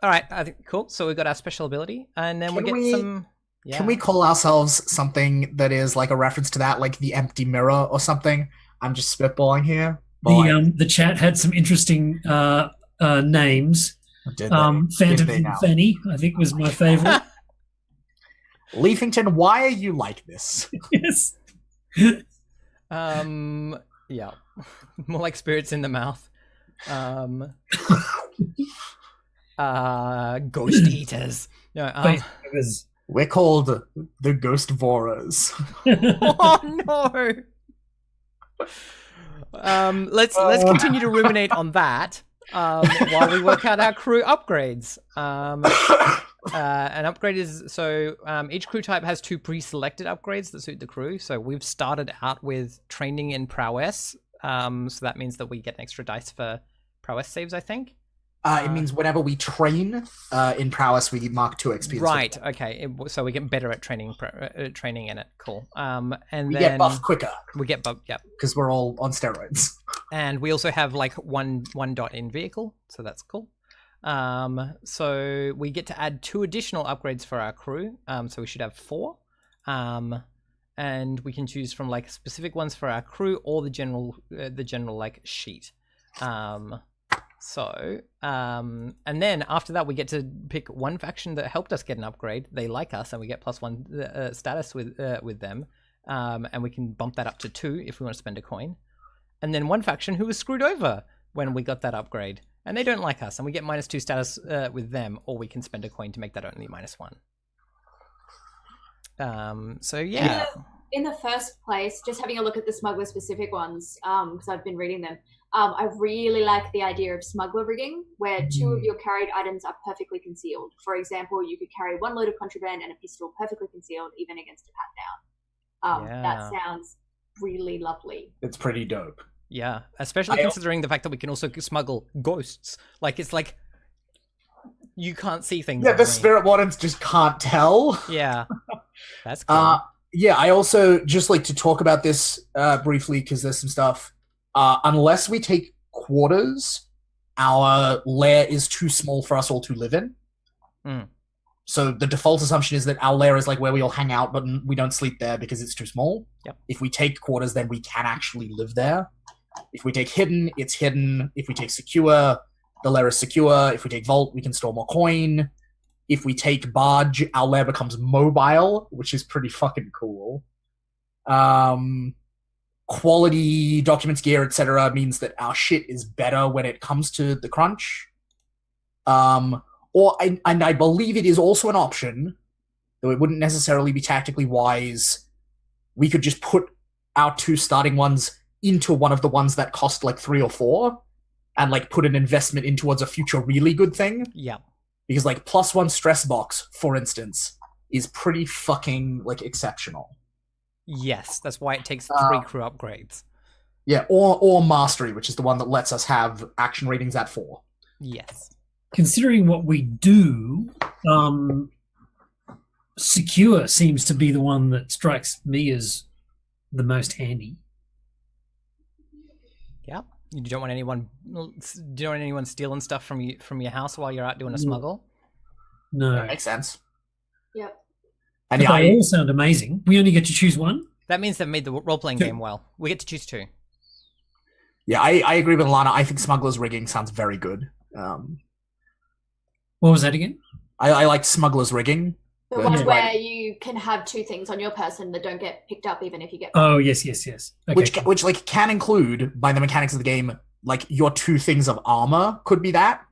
All right, I think cool. So we've got our special ability and then we get some. Yeah. Can we call ourselves something that is like a reference to that, like the empty mirror or something? I'm just spitballing here. The chat had some interesting names. Phantom Fanny, I think, was my favorite. Leafington, why are you like this? Yes. Yeah. More like spirits in the mouth. Ghost eaters. No, we're called the Ghost Vorers. Oh no. Let's continue to ruminate on that. while we work out our crew upgrades. An upgrade is each crew type has 2 pre-selected upgrades that suit the crew. So we've started out with training in prowess. So that means that we get an extra dice for prowess saves, I think. It means whenever we train in prowess, we mark 2 XP. Right. Okay. So we get better at training in it. Cool. And we then get buffed quicker. We get buffed. Yep. Because we're all on steroids. And we also have like one dot in vehicle, so that's cool. So we get to add 2 additional upgrades for our crew. So we should have 4. And we can choose from like specific ones for our crew or the general like sheet. And then after that, we get to pick one faction that helped us get an upgrade. They like us, and we get +1 status with them. And we can bump that up to 2 if we want to spend a coin. And then one faction who was screwed over when we got that upgrade, and they don't like us, and we get -2 status with them, or we can spend a coin to make that only -1. So yeah. In the first place, just having a look at the smuggler specific ones, because I've been reading them. I really like the idea of smuggler rigging, where 2 of your carried items are perfectly concealed. For example, you could carry 1 load of contraband and a pistol perfectly concealed, even against a pat down. That sounds really lovely. It's pretty dope. Yeah, especially considering the fact that we can also smuggle ghosts. Like, it's like you can't see things. Yeah, the spirit wardens just can't tell. Yeah, that's cool. Yeah, I also just like to talk about this briefly because there's some stuff. Unless we take quarters, our lair is too small for us all to live in. So the default assumption is that our lair is like where we all hang out, but we don't sleep there because it's too small. Yep. If we take quarters, then we can actually live there. If we take hidden, it's hidden. If we take secure, the lair is secure. If we take vault, we can store more coin. If we take barge, our lair becomes mobile, which is pretty fucking cool. Quality documents, gear, etc. means that our shit is better when it comes to the crunch. And I believe it is also an option, though it wouldn't necessarily be tactically wise. We could just put our 2 starting ones into one of the ones that cost like 3 or 4 and like put an investment in towards a future really good thing. Yeah. Because like +1 stress box, for instance, is pretty fucking like exceptional. Yes, that's why it takes 3 crew upgrades. Yeah, or mastery, which is the one that lets us have action ratings at 4. Yes. Considering what we do, secure seems to be the one that strikes me as the most handy. Yeah. You don't want anyone stealing stuff from your house while you're out doing a smuggle? No. That makes sense. Yep. And they all sound amazing. We only get to choose one? That means they've made the role-playing game well. We get to choose 2. Yeah, I agree with Lana. I think Smuggler's Rigging sounds very good. What was that again? I like Smuggler's Rigging. The one where you can have 2 things on your person that don't get picked up even if you get... Oh, yes. Okay. Which like can include, by the mechanics of the game, like your 2 things of armor could be that.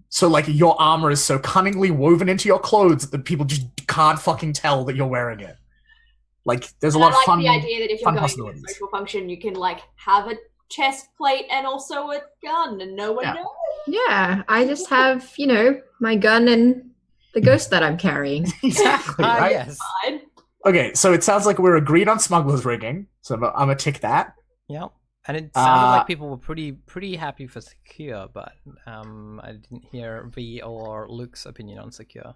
So like your armor is so cunningly woven into your clothes that people just can't fucking tell that you're wearing it. Like there's a lot of fun. I like the idea that if you're going to a social function, you can like have a chest plate and also a gun and no one knows. Yeah, I just have, my gun and the ghost that I'm carrying. Exactly. Right? Yes. Okay, so it sounds like we're agreed on Smuggler's Rigging, so I'm gonna tick that. Yep. And it sounded like people were pretty happy for secure, but I didn't hear V or Luke's opinion on secure.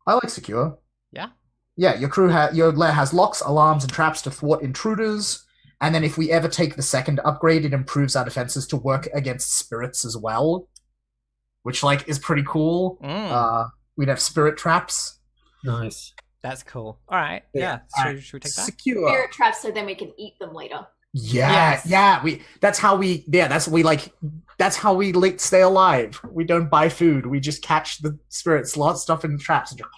I like secure. Yeah. Yeah, your lair has locks, alarms, and traps to thwart intruders. And then if we ever take the second upgrade, it improves our defenses to work against spirits as well, which like is pretty cool. We'd have spirit traps. Nice. That's cool. All right. Yeah. Should we take that? Secure. Spirit traps, so then we can eat them later. Yes. Yeah. That's how we stay alive. We don't buy food. We just catch the spirits, stuff in the traps. And just...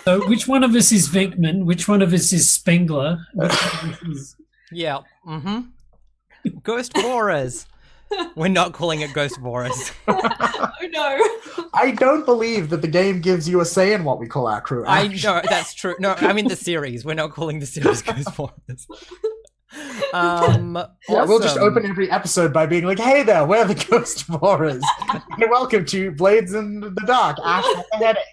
So which one of us is Venkman? Which one of us is Spengler? Which one of us is... Yeah. Ghost Borers. We're not calling it Ghost Borers. Oh no. I don't believe that the game gives you a say in what we call our crew. I know, that's true. No, I mean the series. We're not calling the series Ghost Borers. Yeah, we'll just awesome. open every episode by being like, "Hey there, we're the Ghost Explorers. You're welcome to Blades in the Dark." Ash has a headache.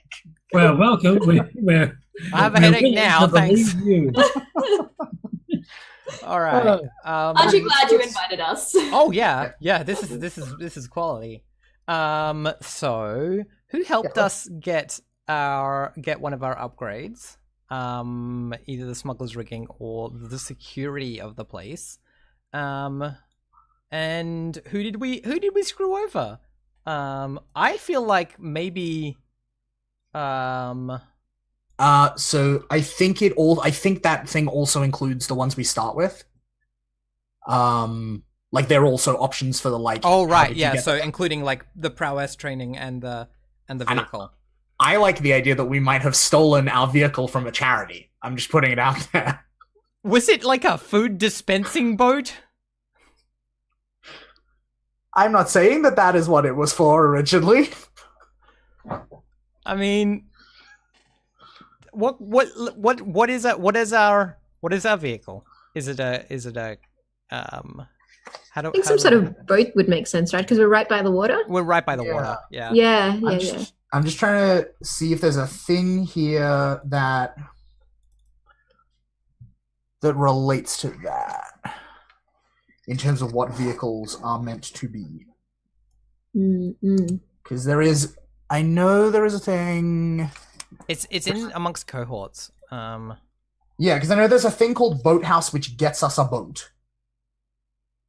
Well, welcome. We're I have a we're headache willing now, to believe thanks. you. All right. Aren't you glad you invited us? Oh yeah, yeah. This is quality. So who helped us get one of our upgrades? Either the smuggler's rigging or the security of the place. And who did we screw over? I feel like maybe. So I think that thing also includes the ones we start with. Like they're also options for the like. Oh how right, did you yeah. get So there? including like the prowess training and the vehicle. I like the idea that we might have stolen our vehicle from a charity. I'm just putting it out there. Was it like a food dispensing boat? I'm not saying that is what it was for originally. I mean, what is our vehicle? Is it a how do I think some sort of boat would make sense, right? Because we're right by the water. we're right by the Yeah. water. Yeah. Yeah. I'm just trying to see if there's a thing here that relates to that in terms of what vehicles are meant to be. Because I know there is a thing. It's in amongst cohorts. Yeah, because I know there's a thing called Boathouse which gets us a boat.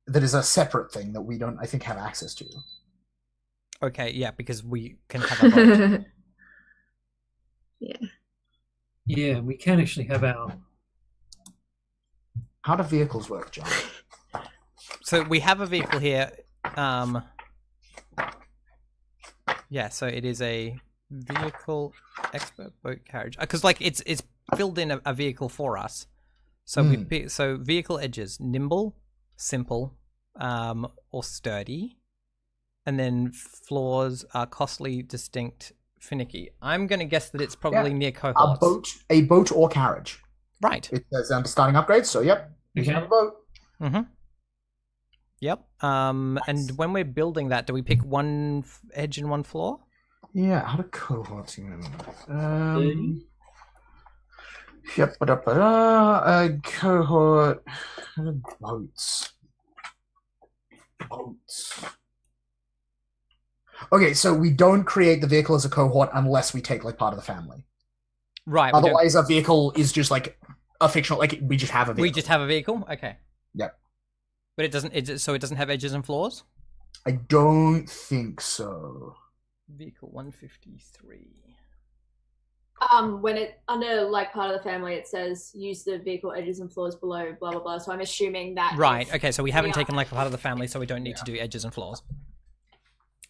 That is a separate thing that we don't, I think, have access to. Okay, yeah, because we can have a boat. Yeah, we can actually have our. How do vehicles work, John? So we have a vehicle here. Yeah, so it is a vehicle expert boat carriage because like it's filled in a vehicle for us. So so vehicle edges: nimble, simple, or sturdy, and then floors are costly, distinct, finicky. I'm going to guess that it's probably near cohorts. A boat or carriage. Right. It says starting upgrades, so yep. You can have a boat. Mm-hmm. Yep. And when we're building that, do we pick one edge and one floor? Yeah, how do cohorts even? Yep, cohort boats. Okay, so we don't create the vehicle as a cohort unless we take like part of the family. Right. Otherwise, a vehicle is just like a fictional. Like we just have a vehicle. We just have a vehicle. Okay. Yep. But it doesn't. So it doesn't have edges and floors. I don't think so. Vehicle 153. When it under like part of the family, it says use the vehicle edges and floors below, blah blah blah. So I'm assuming that. Right. Okay. So we haven't taken like a part of the family, so we don't need to do edges and floors.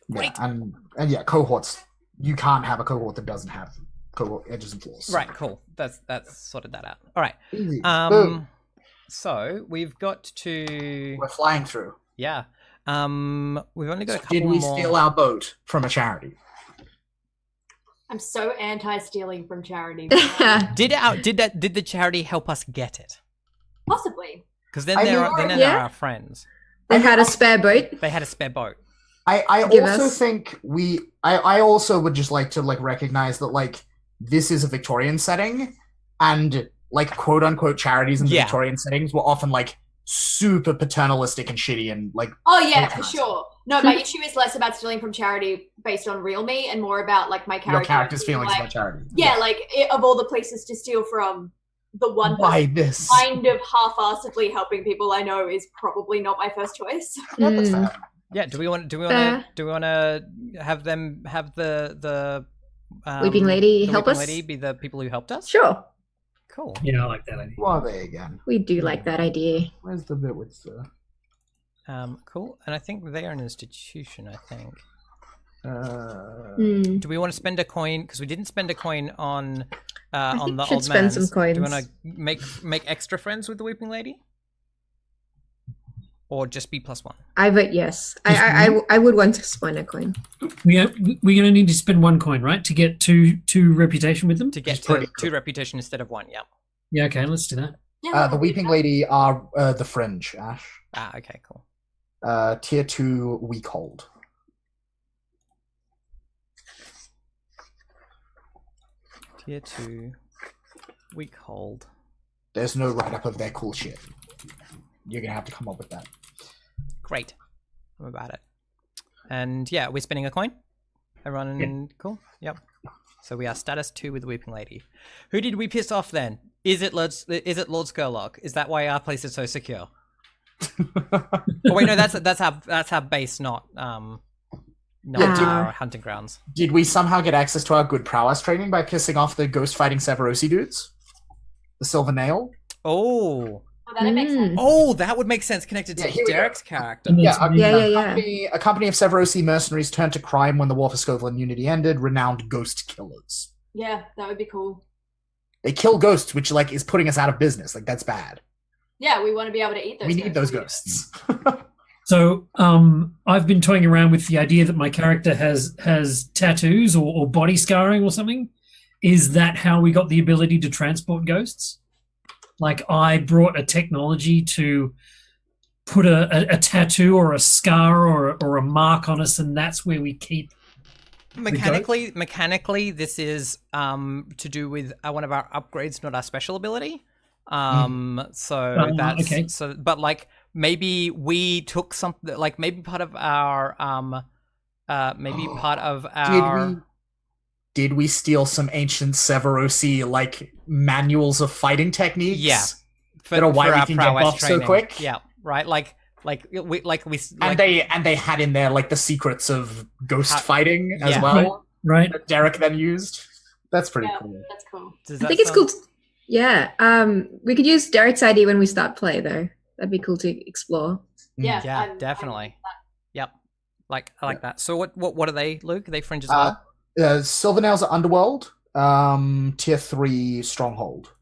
Yeah, and yeah, cohorts. You can't have a cohort that doesn't have cohort edges and floors. Right. Cool. That's sorted that out. All right. Easy. Boom. So we've got to. We're flying through. Yeah. We've only got a couple Did we more. steal our boat from a charity? I'm so anti-stealing from charity. Did the charity help us get it? Possibly. Because then I they're mean, they're our friends. They had a spare boat. They had a spare boat. I Give also us- think I also would just like to like recognize that like this is a Victorian setting and like quote unquote charities in the Yeah. Victorian settings were often like super paternalistic and shitty and like Oh yeah, for Organized. sure. No, my issue is less about stealing from charity based on real me and more about like my your character. character's being, feelings like, about charity. Yeah, like of all the places to steal from, the one Why person this? kind of half-assedly helping people I know is probably not my first choice. Yeah, that's Mm. fair. Yeah. Do we want to have them have the Weeping Lady the help Weeping us? Lady be the people who helped us? Sure. Cool. Yeah, I like that idea. Who are they again? We do like that idea. Where's the bit with the Cool. And I think they are an institution. I think. Hmm. Do we want to spend a coin? Because we didn't spend a coin on think the we should old spend man. some Do you coins. want to make extra friends with the Weeping Lady, or just be +1? I vote yes. I would want to spend a coin. We're going to need to spend one coin, right, to get two reputation with them. To get It's pretty to 2 reputation instead of 1. Yeah. Yeah, okay, let's do that. Yeah, The Weeping Lady are the Fringe, Ash. Ah, okay, cool. Tier 2 weak hold. Tier 2, weak hold. There's no write-up of their cool shit. You're gonna have to come up with that. Great. I'm about it. And yeah, we're spinning a coin. Everyone cool? Yep. So we are status 2 with the Weeping Lady. Who did we piss off then? Is it Lord Skurlock? Is that why our place is so secure? Oh wait, no, that's our base, not our hunting grounds. Did we somehow get access to our good prowess training by pissing off the ghost fighting Severosi dudes? The Silver Nail? Oh. Oh, that makes sense. Oh, that would make sense connected to here we Derek's character. Yeah, Yeah. A company of Severosi mercenaries turned to crime when the War for Scoville and Unity ended, renowned ghost killers. Yeah, that would be cool. They kill ghosts, which like is putting us out of business. Like that's bad. Yeah, we want to be able to eat those. We need those ghosts. So I've been toying around with the idea that my character has tattoos or body scarring or something. Is that how we got the ability to transport ghosts? Like I brought a technology to put a tattoo or a scar or a mark on us, and that's where we keep. Mechanically, this is to do with one of our upgrades, not our special ability. So that's okay. so. But like maybe we took something. Like maybe part of our Did we steal some ancient Severosi like manuals of fighting techniques? Yeah, that are why we can get buffed so quick. Yeah, right. And they had in there like the secrets of ghost fighting as well. Right. That Derek then used. That's pretty cool. That's cool. I think it's cool. Yeah. We could use Derek's ID when we start play though. That'd be cool to explore. Yeah. Yeah, definitely. Yep. Like I like that. So what are they, Luke? Are they fringe as well? Silvernails are Underworld. Tier 3 Stronghold.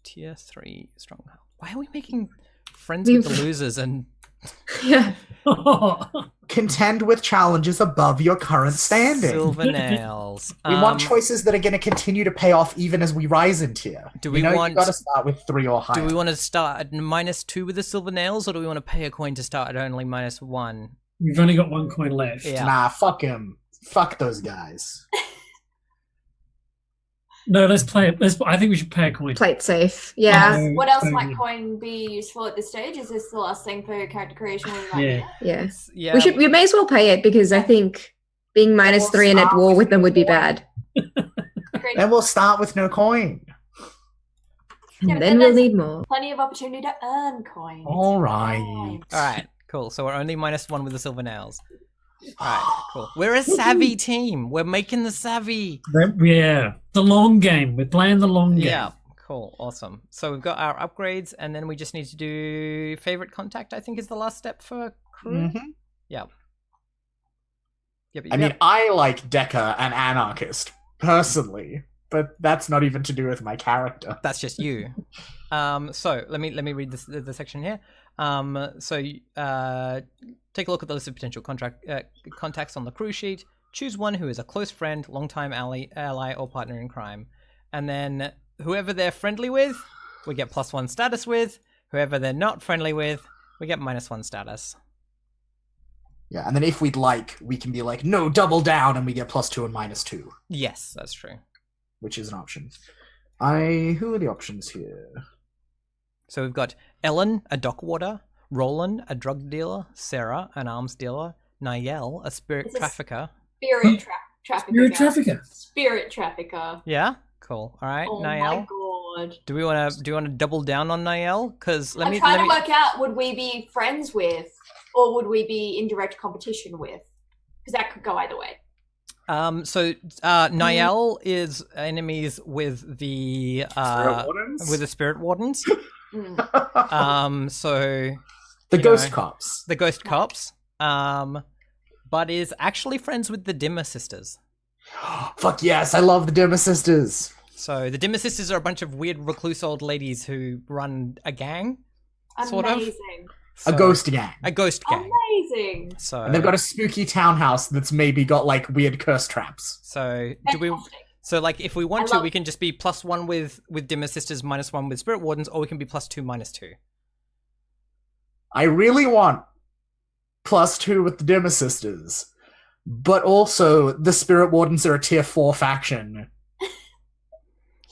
Tier 3 Stronghold. Why are we making friends with the losers and Yeah. Contend with challenges above your current standing. Silvernails. We want choices that are going to continue to pay off even as we rise in tier. You got to start with 3 or higher. Do we want to start at -2 with the Silvernails, or do we want to pay a coin to start at only -1? We've only got 1 coin left. Yeah. Nah, fuck him. Fuck those guys. No, let's play it. I think we should pay a coin. Play it safe. Yeah. What else might coin be useful at this stage? Is this the last thing for character creation? Yeah. Yeah. We may as well pay it because I think being -3 and at war with them would be bad. Then we'll start with no coin. Yeah, then we'll need more. Plenty of opportunity to earn coins. All right. Cool. So we're only -1 with the Silvernails. Alright, cool. We're a savvy team. We're making the savvy. Yeah. The long game. We're playing the long game. Yeah. Cool. Awesome. So we've got our upgrades, and then we just need to do favorite contact, I think is the last step for crew. Mm-hmm. Yeah. I mean, I like Deca and Anarchist, personally, but that's not even to do with my character. That's just you. So let me read the section here. Take a look at the list of potential contacts on the crew sheet. Choose one who is a close friend, longtime ally, or partner in crime. And then whoever they're friendly with, we get +1 status with. Whoever they're not friendly with, we get -1 status. Yeah, and then if we'd like, we can be like, no, double down, and we get +2 and -2. Yes, that's true. Which is an option. Who are the options here? So we've got Ellen, a dock warder, Roland, a drug dealer, Sarah, an arms dealer, Niall, a spirit trafficker. Spirit trafficker. Spirit trafficker. Spirit trafficker. Yeah, cool. All right, Oh Niall. my god. Do you want to double down on Niall? Because I'm trying to work out: would we be friends with, or would we be in direct competition with? Because that could go either way. Niall is enemies with the Spirit Wardens. So the Ghost Cops. The Ghost Cops. But is actually friends with the Dimmer Sisters. Fuck yes, I love the Dimmer Sisters. So the Dimmer Sisters are a bunch of weird recluse old ladies who run a gang. Sort of. So, a ghost gang. A ghost gang. Amazing. So and they've got a spooky townhouse that's maybe got like weird curse traps. So So, like, if we want I to, love- we can just be +1 with Dimmer Sisters, -1 with Spirit Wardens, or we can be +2, -2. I really want +2 with the Dimmer Sisters, but also the Spirit Wardens are a tier 4 faction.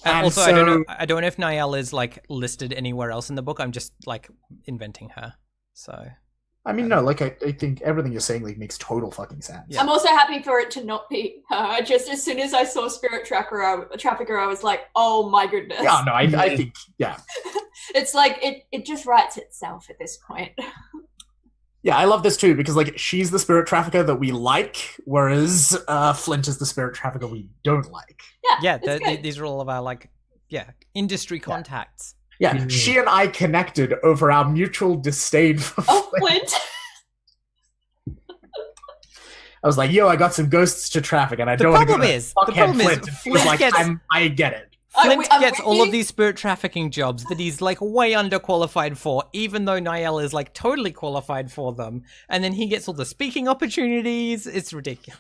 And Also, so, I don't know if Niall is like listed anywhere else in the book. I'm just like inventing her. So I mean, no, like I think everything you're saying like makes total fucking sense. Yeah. I'm also happy for it to not be her. Just as soon as I saw Spirit Trafficker, I was like, oh my goodness. Yeah, no, I think, yeah. It's like, it just writes itself at this point. Yeah, I love this too, because like she's the Spirit Trafficker that we like, whereas Flint is the Spirit Trafficker we don't like. yeah, it's good. these are all of our like industry contacts. Yeah, she and I connected over our mutual disdain for Oh, Flint. Flint. I was like, yo, I got some ghosts to traffic, and I don't want to go to fuckhead Flint. And he was like, I get it. Flint I'm gets with all you. of these spirit trafficking jobs that he's like way underqualified for, even though Niall is like totally qualified for them. And then he gets all the speaking opportunities. It's ridiculous.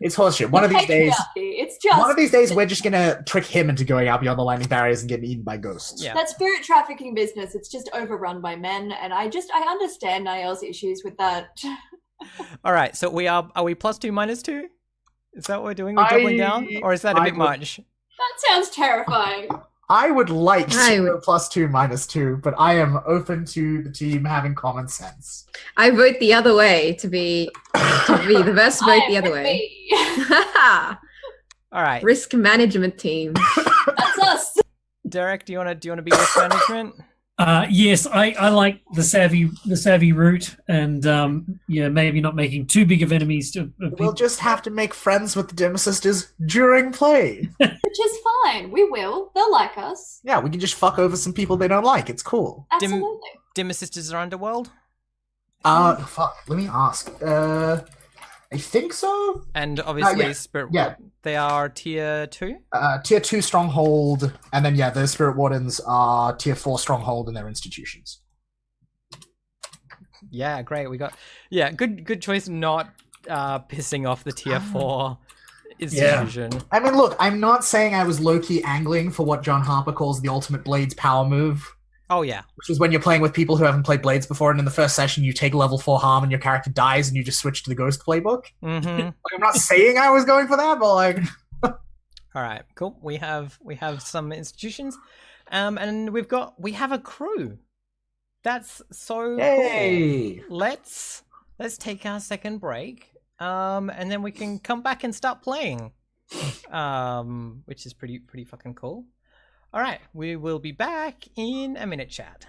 It's horseshit. One of these days, It's just one of these days, we're just gonna trick him into going out beyond the landing barriers and getting eaten by ghosts. Yeah. that spirit trafficking business. It's just overrun by men, and I understand Niall's issues with that. All right, so are we +2, -2? Is that what we're doing? We're doubling down, or is that a bit much? That sounds terrifying. I would like I to would- go +2, -2, but I am open to the team having common sense. I vote the other way to be the best vote the other way. Me. All right, Risk management team. That's us. Derek, do you want to be risk management? Yes, I like the savvy route, and maybe not making too big of enemies of We'll people. just have to make friends with the Dimmer Sisters during play. Which is fine. We will. They'll like us. Yeah, we can just fuck over some people they don't like. It's cool. Absolutely. Dimmer Sisters are Underworld, Fuck. Let me ask. I think so. and obviously yeah, Spirit. yeah. They are tier 2. Tier 2 Stronghold, and then the Spirit Wardens are tier 4 Stronghold in their institutions. Yeah, great. We got good choice. Not pissing off the tier 4 institution. I mean, look, I'm not saying I was low-key angling for what John Harper calls the ultimate Blades power move, Oh yeah, which is when you're playing with people who haven't played Blades before, and in the first session you take level 4 harm and your character dies, and you just switch to the Ghost playbook. Mm-hmm. Like, I'm not saying I was going for that, but like... All right, cool. We have some institutions, and we have a crew. That's so Yay! cool. Let's take our second break, and then we can come back and start playing, which is pretty fucking cool. All right, we will be back in a minute, chat.